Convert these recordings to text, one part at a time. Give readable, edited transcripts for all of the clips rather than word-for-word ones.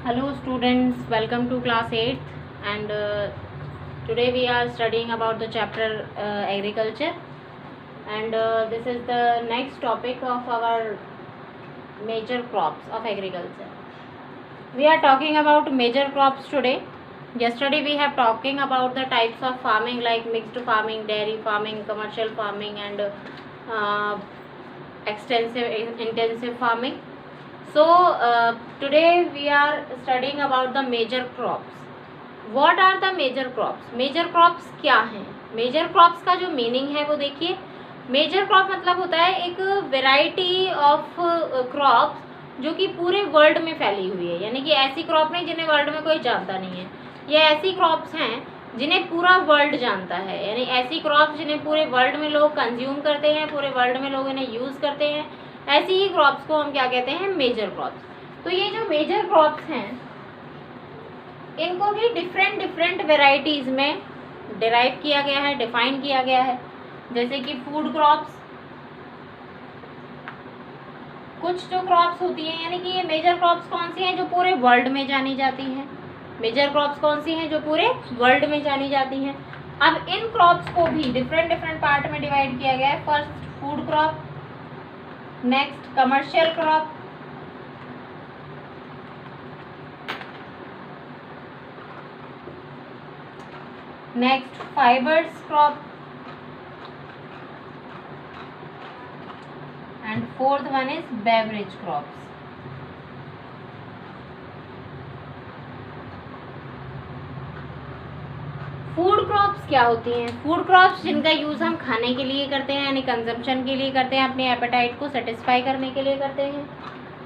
Hello students, welcome to class 8th and today we are studying about the chapter agriculture and this is the next topic of our major crops of agriculture. We are talking about major crops today. Yesterday we have talking about the types of farming like mixed farming, dairy farming, commercial farming and intensive farming. So today we are studying about the major crops. What are the major crops? Major crops क्या हैं? Major crops का जो meaning है वो देखिए. Major crop मतलब होता है एक वेराइटी ऑफ क्रॉप्स जो कि पूरे वर्ल्ड में फैली हुई है, यानी कि ऐसी क्रॉप नहीं जिन्हें वर्ल्ड में कोई जानता नहीं है. ये ऐसी क्रॉप्स हैं जिन्हें पूरा वर्ल्ड जानता है, यानी ऐसी क्रॉप्स जिन्हें पूरे वर्ल्ड में लोग कंज्यूम करते हैं, पूरे वर्ल्ड में लोग इन्हें यूज़ करते हैं. ऐसी ही क्रॉप्स को हम क्या कहते हैं? Major crops. तो ये जो मेजर क्रॉप्स हैं इनको भी डिफरेंट वेराइटीज़ में डिराइव किया गया है, डिफाइन किया गया है. जैसे कि फूड क्रॉप्स, कुछ जो क्रॉप्स होती हैं, यानी कि ये मेजर क्रॉप्स कौन सी हैं जो पूरे वर्ल्ड में जानी जाती हैं. मेजर क्रॉप्स कौन सी हैं जो पूरे वर्ल्ड में जानी जाती हैं. अब इन क्रॉप्स को भी डिफरेंट पार्ट में डिवाइड किया गया है. First food crop, next commercial crop, next fibres crop and fourth one is beverage crops. Food crops क्या होती हैं? फूड क्रॉप्स जिनका यूज़ हम खाने के लिए करते हैं, यानी कंजम्पशन के लिए करते हैं, अपने एपेटाइट को सेटिस्फाई करने के लिए करते हैं.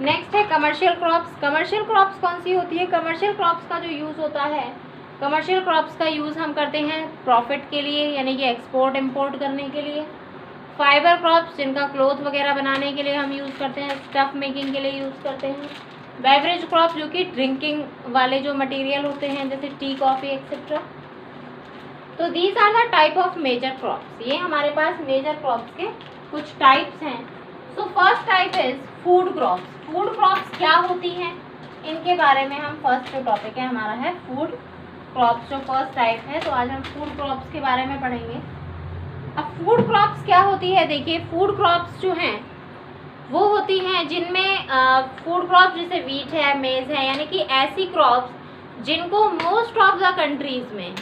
नेक्स्ट है कमर्शियल क्रॉप्स. कमर्शियल क्रॉप्स कौन सी होती है? कमर्शियल क्रॉप्स का जो यूज़ होता है, कमर्शियल क्रॉप्स का यूज़ हम करते हैं प्रॉफिट के लिए, यानी कि एक्सपोर्ट इम्पोर्ट करने के लिए. फाइबर क्रॉप्स जिनका क्लोथ वगैरह बनाने के लिए हम यूज़ करते हैं, स्टफ़ मेकिंग के लिए यूज़ करते हैं. बेवरेज क्रॉप्स जो कि ड्रिंकिंग वाले जो मटेरियल होते हैं जैसे टी, कॉफ़ी एक्सेट्रा. तो these are the type of major crops. ये हमारे पास मेजर क्रॉप्स के कुछ टाइप्स हैं. So first type is food crops. Food crops क्या होती हैं इनके बारे में हम फर्स्ट जो टॉपिक है हमारा है फूड क्रॉप्स, जो फर्स्ट टाइप है. तो आज हम फूड क्रॉप्स के बारे में पढ़ेंगे. अब फूड क्रॉप्स क्या होती है? देखिए, फूड क्रॉप्स जो हैं वो होती हैं जिनमें फूड क्रॉप्स जैसे वीट है, मेज़ है, यानी कि ऐसी क्रॉप्स जिनको मोस्ट ऑफ द कंट्रीज़ में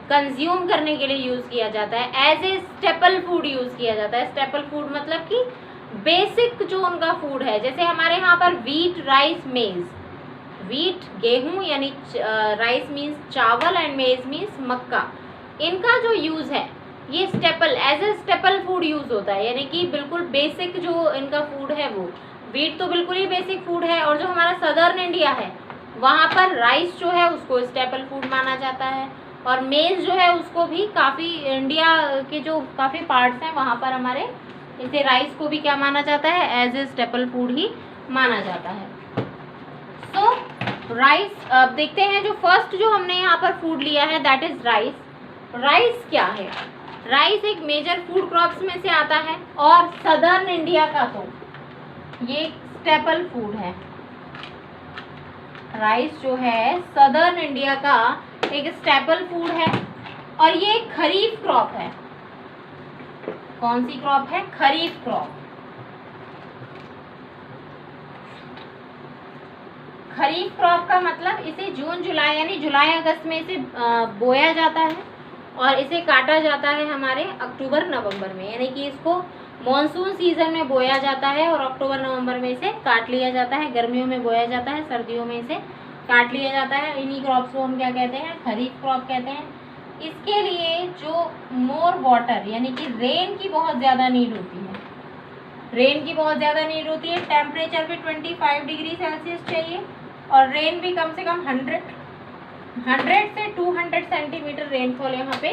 कंज्यूम करने के लिए यूज़ किया जाता है, as a staple food use किया जाता है. स्टेपल फूड मतलब कि बेसिक जो उनका फूड है. जैसे हमारे यहाँ पर वीट, राइस, मेज़. वीट गेहूँ यानी राइस मीन्स चावल एंड मेज़ मीन्स मक्का. इनका जो यूज़ है ये staple, as a staple food use होता है, यानी कि बिल्कुल बेसिक जो इनका फूड है वो. वीट तो बिल्कुल ही बेसिक फूड है. और जो हमारा सदर्न इंडिया है वहाँ पर राइस जो है उसको स्टेपल फूड माना जाता है, और मेज़ जो है उसको भी काफ़ी इंडिया के जो काफ़ी पार्ट्स हैं वहाँ पर हमारे इसे राइस को भी क्या माना जाता है? एज ए स्टेपल फूड ही माना जाता है. सो राइस, अब देखते हैं जो फर्स्ट जो हमने यहाँ पर फूड लिया है दैट इज़ राइस. राइस क्या है? राइस एक मेजर फूड क्रॉप्स में से आता है और सदर्न इंडिया का तो ये स्टेपल फूड है. राइस जो है सदर्न इंडिया का एक स्टेपल फूड है और ये खरीफ क्रॉप है. कौन सी क्रॉप है? खरीफ क्रॉप. खरीफ क्रॉप का मतलब इसे जून जुलाई यानी जुलाई अगस्त में इसे बोया जाता है और इसे काटा जाता है हमारे अक्टूबर नवंबर में, यानी कि इसको मॉनसून सीजन में बोया जाता है और अक्टूबर नवंबर में इसे काट लिया जाता है. गर्मियों में बोया जाता है, सर्दियों में इसे काट लिया जाता है. इन्हीं क्रॉप्स को हम क्या कहते हैं? खरीफ क्रॉप कहते हैं. इसके लिए जो मोर वाटर यानी कि रेन की बहुत ज़्यादा नीड होती है. रेन की बहुत ज़्यादा नीड होती है. टेम्परेचर भी 25 डिग्री सेल्सियस चाहिए और रेन भी कम से कम 100 से 200 सेंटीमीटर रेनफॉल यहाँ पे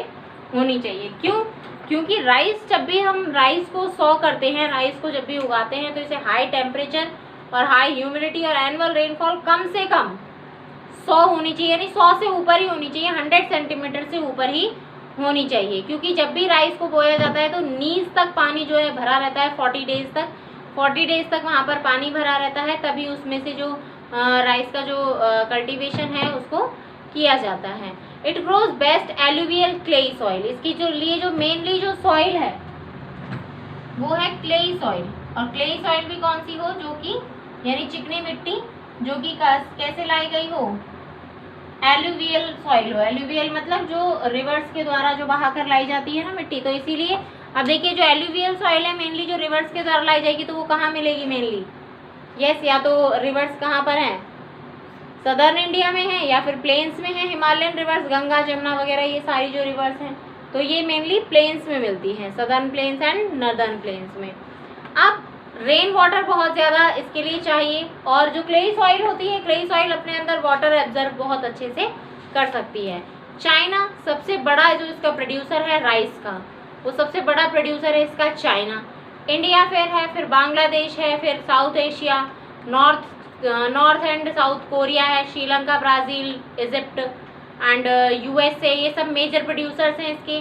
होनी चाहिए. क्यों? क्योंकि राइस जब भी हम राइस को सॉ करते हैं, राइस को जब भी उगाते हैं तो इसे हाई टेम्परेचर और हाई ह्यूमिडिटी और एनुअल रेनफॉल कम से कम 100 होनी चाहिए, यानी 100 से ऊपर ही होनी चाहिए, 100 सेंटीमीटर से ऊपर ही होनी चाहिए. क्योंकि जब भी राइस को बोया जाता है तो नीज तक पानी जो है भरा रहता है 40 डेज तक. 40 डेज तक वहाँ पर पानी भरा रहता है, तभी उसमें से जो राइस का जो कल्टीवेशन है उसको किया जाता है। It grows best alluvial clayey soil, इसकी जो लिए जो मेनली जो सॉइल है वो है क्लेई सॉइल, और क्लेई सॉइल भी कौन सी हो, जो कि यानी चिकनी मिट्टी जो कि कैसे लाई गई हो, एलुवियल सॉइल हो। एलुवियल मतलब जो रिवर्स के द्वारा जो बहा कर लाई जाती है ना मिट्टी, तो इसीलिए अब देखिए जो एलुवियल सॉइल है मेनली जो रिवर्स के द्वारा लाई जाएगी तो वो कहाँ मिलेगी मेनली, यस या तो रिवर्स कहाँ पर है, सदर्न इंडिया में है, या फिर प्लेन्स में है, हिमालयन रिवर्स गंगा जमुना वगैरह ये सारी जो रिवर्स हैं तो ये मेनली प्लेन्स में मिलती हैं, southern plains and northern plains में। अब रेन वाटर बहुत ज़्यादा इसके लिए चाहिए, और जो क्लेई सॉइल होती है, क्लेई सॉइल अपने अंदर वाटर एब्जर्व बहुत अच्छे से कर सकती है। चाइना सबसे बड़ा जो इसका प्रोड्यूसर है राइस का, वो सबसे बड़ा प्रोड्यूसर है इसका चाइना। इंडिया फिर है, फिर बांग्लादेश है, फिर South Asia, North and South Korea है, Sri Lanka, Brazil, Egypt and USA, ये सब मेजर प्रोड्यूसर्स हैं इसके।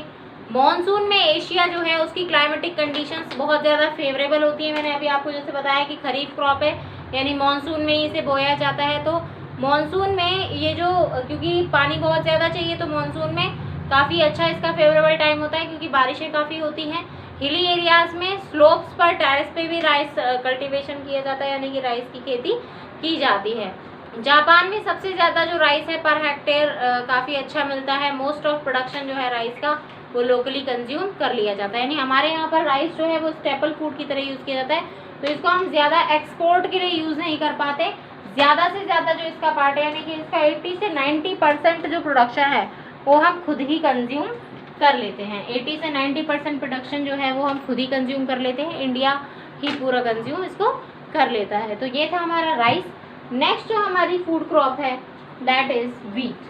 मॉनसून में एशिया जो है उसकी क्लाइमेटिक कंडीशंस बहुत ज़्यादा फेवरेबल होती है। मैंने अभी आपको जैसे बताया कि खरीफ क्रॉप है यानी मॉनसून में इसे बोया जाता है, तो मॉनसून में ये जो क्योंकि पानी बहुत ज़्यादा चाहिए तो मॉनसून में काफ़ी अच्छा इसका फेवरेबल टाइम होता है क्योंकि बारिशें काफ़ी होती हैं। हिली एरियाज़ में स्लोप्स पर टेरेस पे भी राइस कल्टीवेशन किया जाता है यानी कि राइस की खेती की जाती है। जापान में सबसे ज़्यादा जो राइस है पर हेक्टेयर काफ़ी अच्छा मिलता है। मोस्ट ऑफ प्रोडक्शन जो है राइस का वो लोकली कंज्यूम कर लिया जाता है, यानी हमारे यहाँ पर राइस जो है वो स्टेपल फूड की तरह यूज़ किया जाता है, तो इसको हम ज़्यादा एक्सपोर्ट के लिए यूज़ नहीं कर पाते। ज़्यादा से ज़्यादा जो इसका पार्ट है यानी कि इसका 80 से 90% जो प्रोडक्शन है वो हम खुद ही कंज्यूम कर लेते हैं। 80 से 90% प्रोडक्शन जो है वो हम खुद ही कंज्यूम कर लेते हैं, इंडिया ही पूरा कंज्यूम इसको कर लेता है। तो ये था हमारा राइस। नेक्स्ट जो हमारी फूड क्रॉप है दैट इज व्हीट।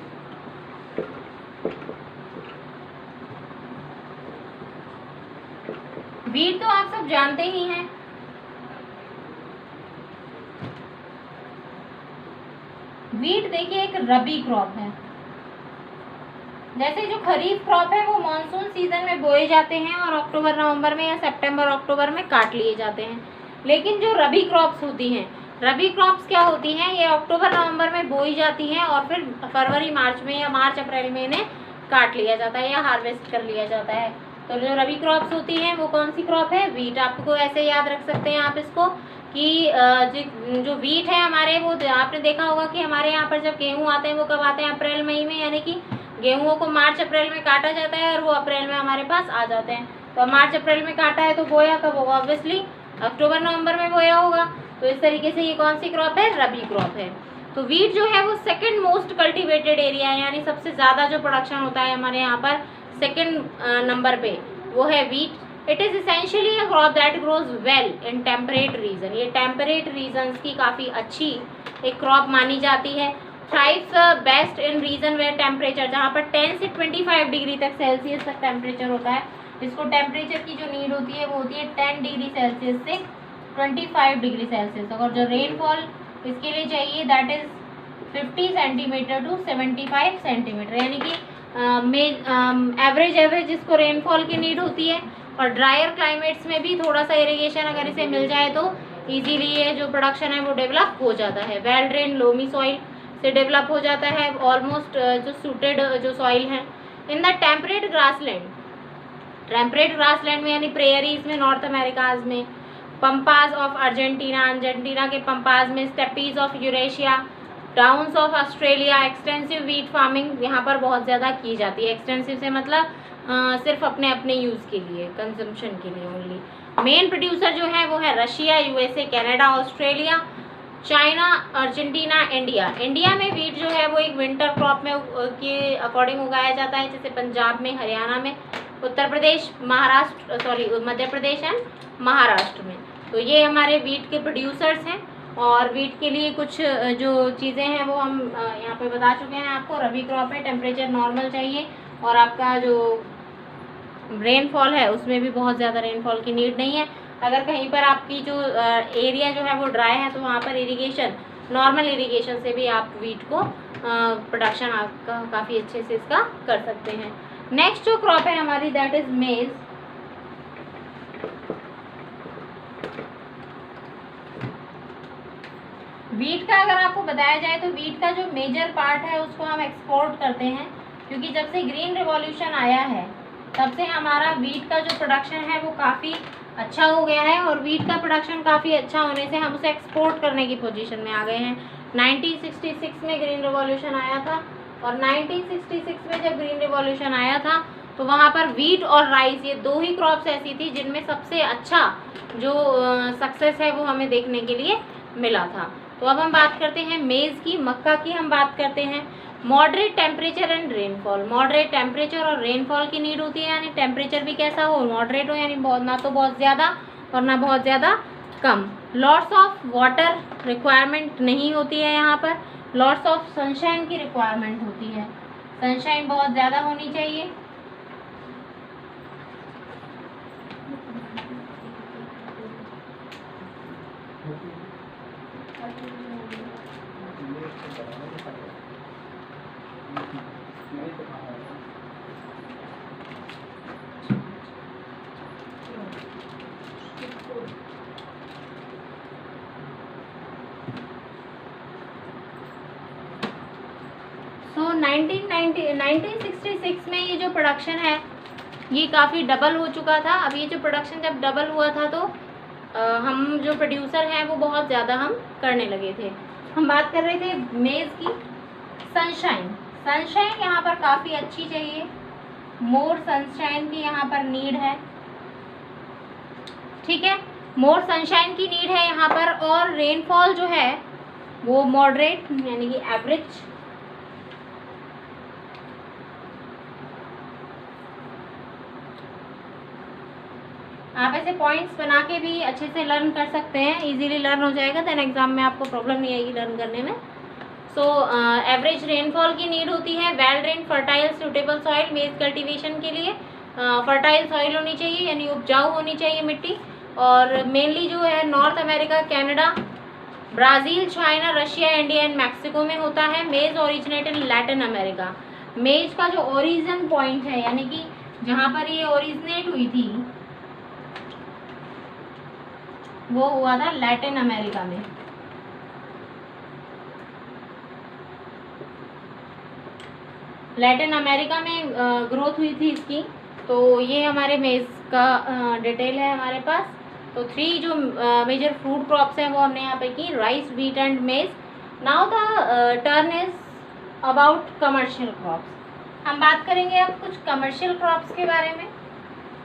व्हीट तो आप सब जानते ही हैं, व्हीट देखिए एक रबी क्रॉप है। जैसे जो खरीफ क्रॉप है वो मॉनसून सीजन में बोए जाते हैं और अक्टूबर नवंबर में या सितंबर अक्टूबर में काट लिए जाते हैं, लेकिन जो रबी क्रॉप्स होती हैं, रबी क्रॉप्स क्या होती हैं, ये अक्टूबर नवंबर में बोई जाती हैं और फिर फरवरी मार्च में या मार्च अप्रैल में इन्हें काट लिया जाता है या हार्वेस्ट कर लिया जाता है। तो जो रबी क्रॉप्स होती हैं वो कौन सी क्रॉप है, व्हीट। आपको ऐसे याद रख सकते हैं आप इसको कि जो व्हीट है हमारे, वो आपने देखा होगा कि हमारे यहाँ पर जब गेहूँ आते हैं वो कब आते हैं, अप्रैल मई में, यानी कि गेहूँ को मार्च अप्रैल में काटा जाता है और वो अप्रैल में हमारे पास आ जाते हैं। तो मार्च अप्रैल में काटा है तो बोया कब होगा, ऑब्वियसली अक्टूबर नवंबर में बोया होगा। तो इस तरीके से ये कौन सी क्रॉप है, रबी क्रॉप है। तो व्हीट जो है वो सेकंड मोस्ट कल्टीवेटेड एरिया है, यानी सबसे ज़्यादा जो प्रोडक्शन होता है हमारे यहाँ पर सेकंड नंबर पे वो है wheat. It is essentially a crop that grows well in temperate region. ये टेम्परेट रीजन्स की काफ़ी अच्छी एक क्रॉप मानी जाती है। Thrives best in region where temperature, जहाँ पर 10 से 25 डिग्री तक सेल्सियस तक टेम्परेचर होता है। इसको टेम्परेचर की जो नीड होती है वो होती है 10 डिग्री सेल्सियस से 25 डिग्री सेल्सियस। और जो रेनफॉल इसके लिए चाहिए that is 50 centimetre to 75 centimetre, यानी कि एवरेज इसको रेनफॉल की नीड होती है। और ड्रायर क्लाइमेट्स में भी थोड़ा सा इरिगेशन अगर इसे मिल जाए तो इजीली ये जो प्रोडक्शन है वो डेवलप हो जाता है। वेल ड्रेन लोमी सॉइल से डेवलप हो जाता है, ऑलमोस्ट जो सूटेड जो सॉइल है। इन द टेम्परेट ग्रासलैंड में यानी प्रेयरीज में, नॉर्थ अमेरिकाज में, पंपास ऑफ अर्जेंटीना के पंपास में, steppes of Eurasia, downs of Australia, extensive wheat farming यहाँ पर बहुत ज़्यादा की जाती है। एक्सटेंसिव से मतलब सिर्फ अपने अपने यूज़ के लिए, कंजम्पशन के लिए ओनली। मेन प्रोड्यूसर जो है वो है Russia, USA, Canada, Australia, China, Argentina, India. India में व्हीट जो है वो एक विंटर क्रॉप में के अकॉर्डिंग उगाया जाता है, जैसे पंजाब में, हरियाणा में, उत्तर प्रदेश, मध्य प्रदेश एंड महाराष्ट्र में। तो ये हमारे व्हीट के प्रोड्यूसर्स हैं। और व्हीट के लिए कुछ जो चीज़ें हैं वो हम यहाँ पे बता चुके हैं आपको। रबी क्रॉप है, टेम्परेचर नॉर्मल चाहिए और आपका जो रेनफॉल है उसमें भी बहुत ज़्यादा रेनफॉल की नीड नहीं है। अगर कहीं पर आपकी जो एरिया जो है वो ड्राई है तो वहाँ पर इरिगेशन, नॉर्मल इरिगेशन से भी आप व्हीट को प्रोडक्शन आपका काफ़ी अच्छे से इसका कर सकते हैं। नेक्स्ट जो क्रॉप है हमारी दैट इज़ मेज़। वीट का अगर आपको बताया जाए तो वीट का जो मेजर पार्ट है उसको हम एक्सपोर्ट करते हैं, क्योंकि जब से ग्रीन रिवॉल्यूशन आया है तब से हमारा वीट का जो प्रोडक्शन है वो काफ़ी अच्छा हो गया है, और वीट का प्रोडक्शन काफ़ी अच्छा होने से हम उसे एक्सपोर्ट करने की पोजीशन में आ गए हैं। 1966 में ग्रीन रिवॉल्यूशन आया था, और 1966 में जब ग्रीन रिवॉल्यूशन आया था तो वहाँ पर वीट और राइस, ये दो ही क्रॉप्स ऐसी थी जिनमें सबसे अच्छा जो सक्सेस है वो हमें देखने के लिए मिला था। तो अब हम बात करते हैं मेज़ की, मक्का की हम बात करते हैं। Moderate temperature and rainfall, moderate temperature और रेनफॉल की नीड होती है, यानी टेम्परेचर भी कैसा हो, मॉडरेट हो, यानी बहुत ना तो बहुत ज़्यादा और ना बहुत ज़्यादा कम। लॉट्स ऑफ वाटर रिक्वायरमेंट नहीं होती है यहाँ पर, लॉट्स ऑफ सनशाइन की रिक्वायरमेंट होती है, सनशाइन बहुत ज़्यादा होनी चाहिए। तो 1966 में ये जो प्रोडक्शन है ये काफ़ी डबल हो चुका था। अब ये जो प्रोडक्शन जब डबल हुआ था तो हम जो प्रोड्यूसर हैं वो बहुत ज़्यादा हम करने लगे थे। हम बात कर रहे थे मेज़ की। सनशाइन, सनशाइन यहाँ पर काफ़ी अच्छी चाहिए, मोर सनशाइन की यहाँ पर नीड है, ठीक है, मोर सनशाइन की नीड है यहाँ पर। और रेनफॉल जो है वो मॉडरेट यानी कि एवरेज, आप ऐसे पॉइंट्स बना के भी अच्छे से लर्न कर सकते हैं, इजीली लर्न हो जाएगा, देन एग्जाम में आपको प्रॉब्लम नहीं आएगी लर्न करने में। सो एवरेज रेनफॉल की नीड होती है, well drain fertile suitable soil, मेज कल्टीवेशन के लिए फर्टाइल सॉइल होनी चाहिए यानी उपजाऊ होनी चाहिए मिट्टी। और मेनली जो है north America, Canada, Brazil, China, Russia, India and Mexico में होता है। मेज ओरिजिनेट इन लैटिन अमेरिका, मेज का जो ओरिजिन पॉइंट है यानी कि जहाँ पर ये ओरिजिनेट हुई थी वो हुआ था लैटिन अमेरिका में। लैटिन अमेरिका में ग्रोथ हुई थी इसकी। तो ये हमारे मेज़ का डिटेल है हमारे पास। तो 3 जो मेजर फ्रूट क्रॉप्स हैं वो हमने यहाँ पे की, राइस, व्हीट एंड मेज। Now the turn is about commercial crops. हम बात करेंगे अब कुछ कमर्शियल क्रॉप्स के बारे में।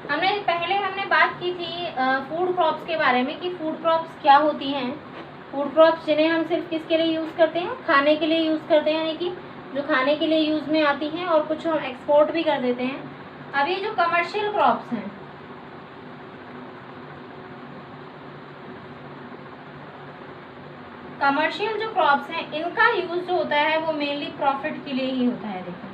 हमने बात की थी फूड क्रॉप्स के बारे में कि फूड क्रॉप्स क्या होती हैं। फूड क्रॉप्स जिन्हें हम सिर्फ किसके लिए यूज़ करते हैं, खाने के लिए यूज़ करते हैं, यानी कि जो खाने के लिए यूज़ में आती हैं, और कुछ हम एक्सपोर्ट भी कर देते हैं। अब ये जो कमर्शियल क्रॉप्स हैं, कमर्शियल जो क्रॉप्स हैं इनका यूज़ जो होता है वो मेनली प्रॉफिट के लिए ही होता है। देखिए,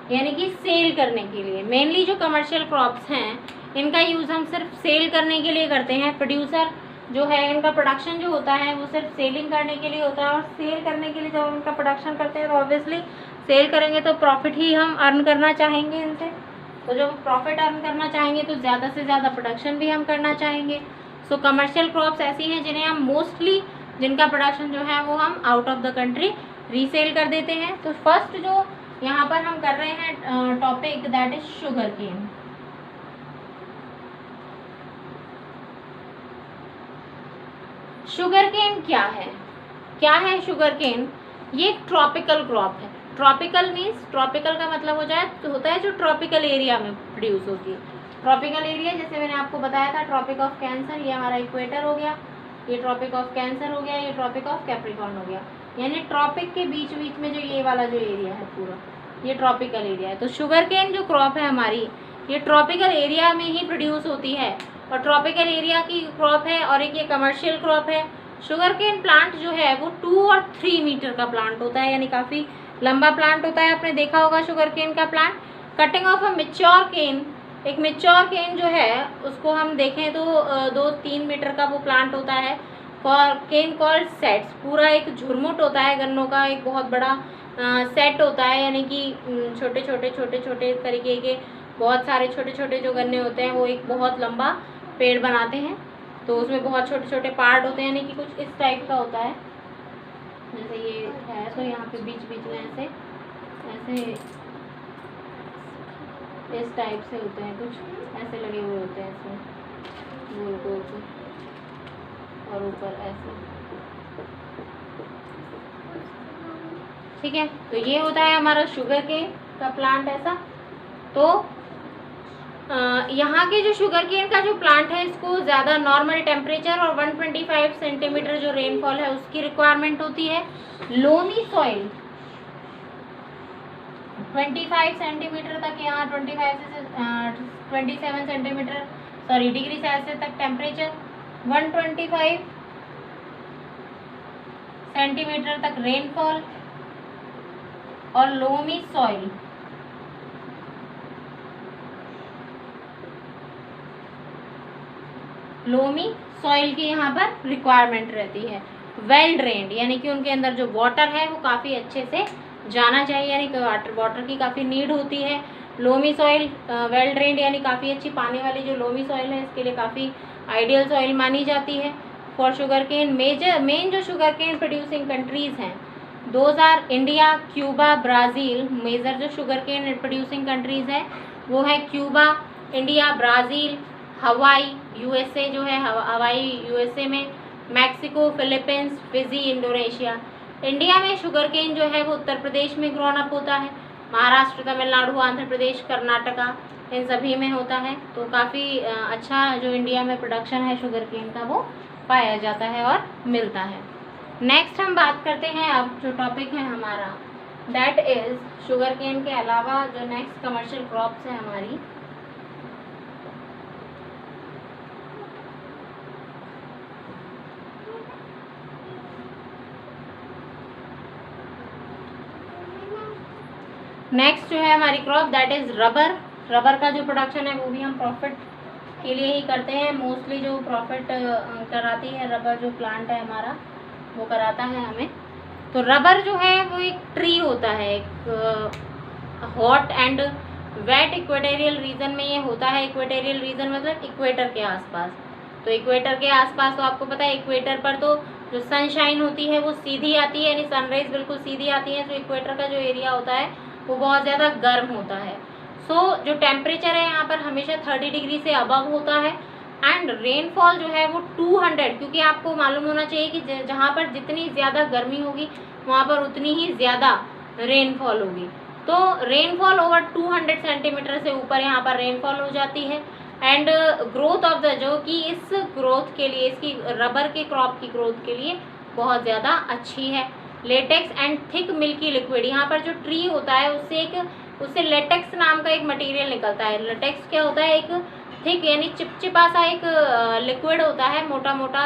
यानी कि सेल करने के लिए। मेनली जो कमर्शियल क्रॉप्स हैं इनका यूज़ हम सिर्फ सेल करने के लिए करते हैं। प्रोड्यूसर जो है इनका प्रोडक्शन जो होता है वो सिर्फ सेलिंग करने के लिए होता है, और सेल करने के लिए जब हम इनका प्रोडक्शन करते हैं तो ऑब्वियसली सेल करेंगे तो प्रॉफिट ही हम अर्न करना चाहेंगे इनसे। तो जब प्रॉफिट अर्न करना चाहेंगे तो ज़्यादा से ज़्यादा प्रोडक्शन भी हम करना चाहेंगे। सो कमर्शियल क्रॉप्स ऐसी हैं जिन्हें हम मोस्टली, जिनका प्रोडक्शन जो है वो हम out of the country resale कर देते हैं। तो फर्स्ट जो यहाँ पर हम कर रहे हैं topic, that is sugar cane. Sugar cane क्या है? क्या है शुगर केन? ये एक ट्रॉपिकल क्रॉप है। ट्रॉपिकल मीन्स, ट्रॉपिकल का मतलब होता है जो ट्रॉपिकल एरिया में प्रोड्यूस होती है। ट्रॉपिकल एरिया जैसे मैंने आपको बताया था, ट्रॉपिक ऑफ कैंसर, ये हमारा इक्वेटर हो गया, ये ट्रॉपिक ऑफ कैंसर हो गया, ये ट्रॉपिक ऑफ कैप्रिकॉर्न हो गया, यानी ट्रॉपिक के बीच बीच में जो ये वाला जो एरिया है पूरा, ये ट्रॉपिकल एरिया है। तो शुगर केन जो क्रॉप है हमारी, ये ट्रॉपिकल एरिया में ही प्रोड्यूस होती है, और ट्रॉपिकल एरिया की क्रॉप है, और एक ये कमर्शियल क्रॉप है। शुगर केन प्लांट जो है वो 2 और 3 मीटर का प्लांट होता है, यानी काफ़ी लंबा प्लांट होता है। आपने देखा होगा शुगर केन का plant. Cutting of a mature cane, एक मेच्योर केन जो है उसको हम देखें तो 2-3 मीटर का वो प्लांट होता है। केन कॉल्ड सेट्स, पूरा एक झुरमुट होता है गन्नों का, एक बहुत बड़ा सेट होता है, यानी कि छोटे छोटे तरीके के बहुत सारे छोटे छोटे जो गन्ने होते हैं वो एक बहुत लंबा पेड़ बनाते हैं। तो उसमें बहुत छोटे छोटे पार्ट होते हैं, यानी कि कुछ इस टाइप का होता है, जैसे ये है। तो यहाँ पे बीच बीच में ऐसे ऐसे इस टाइप से होते हैं, कुछ ऐसे लगे हुए होते हैं इसमें गोल गोल से, और ऊपर ऐसे, ठीक है। तो ये होता है हमारा शुगर केन का प्लांट ऐसा। तो यहाँ के जो शुगर केन का जो प्लांट है, इसको ज़्यादा नॉर्मल टेम्परेचर और 125 सेंटीमीटर जो रेनफॉल है उसकी रिक्वायरमेंट होती है। लोमी सॉइल 25 सेंटीमीटर तक, यहाँ 25 से 27 सेंटीमीटर डिग्री सेल्सियस तक टेम्परेचर, 125 सेंटीमीटर तक रेनफॉल, और लोमी सॉइल की यहाँ पर रिक्वायरमेंट रहती है। वेल ड्रेन्ड, यानी कि उनके अंदर जो वाटर है वो काफ़ी अच्छे से जाना चाहिए, यानी कि वाटर की काफ़ी नीड होती है। लोमी सॉइल वेल ड्रेन्ड यानी काफ़ी अच्छी पानी वाली जो लोमी सॉइल है, इसके लिए काफ़ी आइडियल सॉइल मानी जाती है फॉर शुगर केन। मेन जो शुगर केन प्रोड्यूसिंग कंट्रीज़ हैं, those are India, Cuba, Brazil. Major जो शुगर केन प्रोड्यूसिंग कंट्रीज़ है वो है Cuba, India, Brazil, Hawaii USA जो है, हवाई यूएसए में, Mexico, Philippines, Fiji, Indonesia. India में शुगर केन जो है वो उत्तर प्रदेश में ग्रोन अप होता है, महाराष्ट्र, तमिलनाडु, आंध्र प्रदेश, कर्नाटका, इन सभी में होता है। तो काफ़ी अच्छा जो इंडिया में प्रोडक्शन है शुगर केन का वो पाया जाता है और मिलता है। नेक्स्ट हम बात करते हैं, अब जो टॉपिक है हमारा दैट इज़ शुगर केन के अलावा जो नेक्स्ट कमर्शियल क्रॉप्स है हमारी, नेक्स्ट जो है हमारी crop that is rubber. Rubber का जो प्रोडक्शन है वो भी हम प्रॉफिट के लिए ही करते हैं, मोस्टली जो प्रॉफिट कराती है रबर जो प्लांट है हमारा वो कराता है हमें। तो रबर जो है वो एक ट्री होता है, एक hot and wet equatorial region में ये होता है। इक्वेटोरियल रीजन मतलब इक्वेटर के आसपास। तो इक्वेटर के आसपास तो आपको पता है इक्वेटर पर तो जो सनशाइन होती है वो सीधी आती है, यानी सनराइज बिल्कुल सीधी आती है। जो इक्वेटर का जो एरिया होता है वो बहुत ज़्यादा गर्म होता है। जो टेम्परेचर है यहाँ पर हमेशा 30 डिग्री से अबव होता है, एंड रेनफॉल जो है वो 200, क्योंकि आपको मालूम होना चाहिए कि जहाँ पर जितनी ज़्यादा गर्मी होगी वहाँ पर उतनी ही ज़्यादा रेनफॉल होगी। तो रेनफॉल ओवर 200 सेंटीमीटर से ऊपर यहाँ पर रेनफॉल हो जाती है। एंड ग्रोथ ऑफ द, जो कि इस ग्रोथ के लिए, इसकी रबर के क्रॉप की ग्रोथ के लिए बहुत ज़्यादा अच्छी है। Latex and thick milky liquid, यहाँ पर जो ट्री होता है उससे लेटेक्स नाम का एक मटेरियल निकलता है। लेटेक्स क्या होता है, एक थिक यानी चिपचिपा सा एक लिक्विड होता है, मोटा मोटा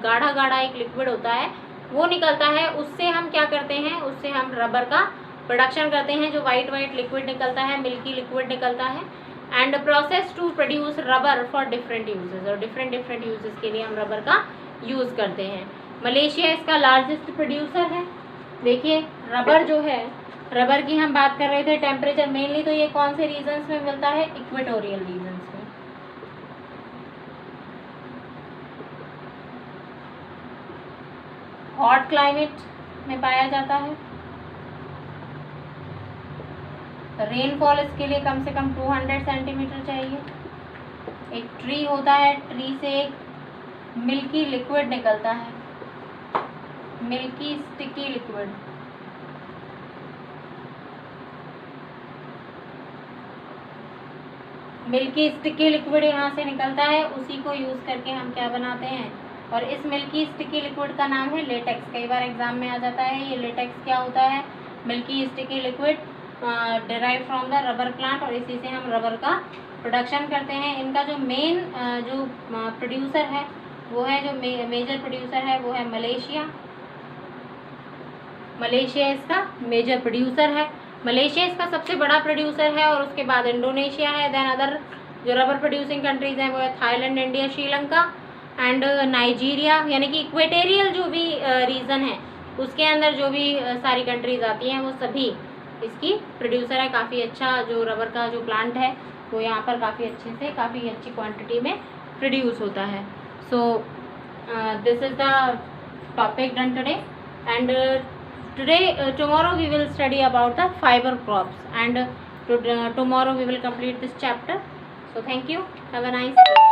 गाढ़ा गाढ़ा एक लिक्विड होता है, वो निकलता है। उससे हम क्या करते हैं, उससे हम रबर का प्रोडक्शन करते हैं। जो वाइट लिक्विड निकलता है, मिल्की लिक्विड निकलता है, and process to produce rubber for different uses, और डिफरेंट यूजेस के लिए हम रबर का यूज़ करते हैं। मलेशिया इसका लार्जेस्ट प्रोड्यूसर है। देखिए रबर जो है, रबर की हम बात कर रहे थे टेम्परेचर मेनली, तो ये कौन से रीजन्स में मिलता है, इक्वेटोरियल रीजन्स में। हॉट क्लाइमेट में पाया जाता है। रेनफॉल इसके लिए कम से कम 200 सेंटीमीटर चाहिए। एक ट्री होता है, ट्री से एक मिल्की लिक्विड निकलता है, milky sticky liquid. Milky sticky liquid यहाँ से निकलता है, उसी को यूज़ करके हम क्या बनाते हैं, और इस मिल्की स्टिकी लिक्विड का नाम है लेटेक्स। कई बार एग्जाम में आ जाता है ये लेटेक्स क्या होता है, milky sticky liquid derive from the rubber plant, और इसी से हम रबर का प्रोडक्शन करते हैं। इनका जो मेन जो प्रोड्यूसर है वो है, जो मेजर प्रोड्यूसर है वो है मलेशिया। मलेशिया इसका मेजर प्रोड्यूसर है। मलेशिया इसका सबसे बड़ा प्रोड्यूसर है, और उसके बाद इंडोनेशिया है। देन अदर जो रबर प्रोड्यूसिंग कंट्रीज़ हैं वो है Thailand, India, Sri Lanka and Nigeria. यानी कि इक्वेटोरियल जो भी रीजन है उसके अंदर जो भी सारी कंट्रीज़ आती हैं वो सभी इसकी प्रोड्यूसर है। काफ़ी अच्छा जो रबर का जो प्लांट है वो यहाँ पर काफ़ी अच्छे से, काफ़ी अच्छी क्वांटिटी में प्रोड्यूस होता है। So this is the topic done today, and tomorrow we will study about the fiber crops, and tomorrow we will complete this chapter. So thank you, have a nice day.